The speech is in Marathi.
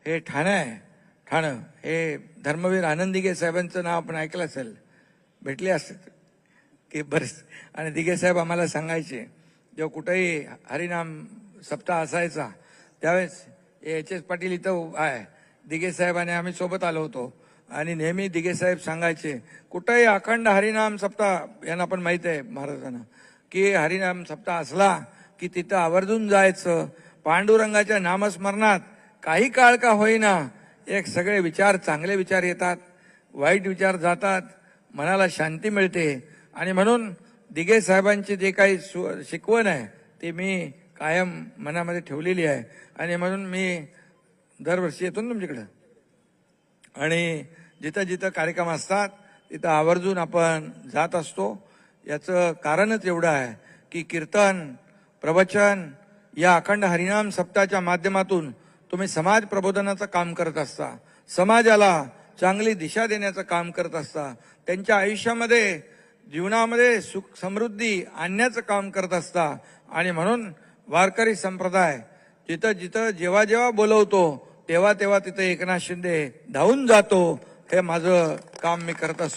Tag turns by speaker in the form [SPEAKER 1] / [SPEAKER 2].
[SPEAKER 1] हे ठाणं आहे. ठाणं हे धर्मवीर आनंद दिघे साहेबांचं नाव आपण ऐकलं असेल, भेटले असत की बरेच. आणि दिघे साहेब आम्हाला सांगायचे, जेव्हा कुठेही हरिनाम सप्ताह असायचा त्यावेळेस एच पाटील इथं आहे, दिघे साहेब आणि आम्ही सोबत आलो होतो, आणि नेहमी दिघे साहेब सांगायचे कुठेही अखंड हरिनाम सप्ताह, यांना पण माहित आहे महाराजांना, की हरिनाम सप्ताह असला की तिथं आवर्जून जायचं. पांडुरंगाच्या नामस्मरणात काही काळ का होईना एक सगळे विचार, चांगले विचार येतात, वाईट विचार जातात, मनाला शांती मिळते. आणि म्हणून दिघे साहेबांची जे काही शिकवण आहे ती मी कायम मनामध्ये ठेवलेली आहे. आणि म्हणून मी दरवर्षी येतो ना तुमच्याकडं, आणि जिथं जिथं कार्यक्रम असतात तिथं आवर्जून आपण जात असतो. याचं कारणच एवढं आहे की कीर्तन, प्रवचन या अखंड हरिनाम सप्ताहाच्या माध्यमातून तुम्ही समाज प्रबोधनाचं काम करत असता, समाजाला चांगली दिशा देण्याचं काम करत असता, त्यांच्या आयुष्यामध्ये, जीवनामध्ये सुख समृद्धी आणण्याचं काम करत असता. आणि म्हणून वारकरी संप्रदाय जिथं जिथं जेव्हा जेव्हा बोलवतो तेव्हा तेव्हा तिथं एकनाथ शिंदे धावून जातो. हे माझं काम मी करत असतो.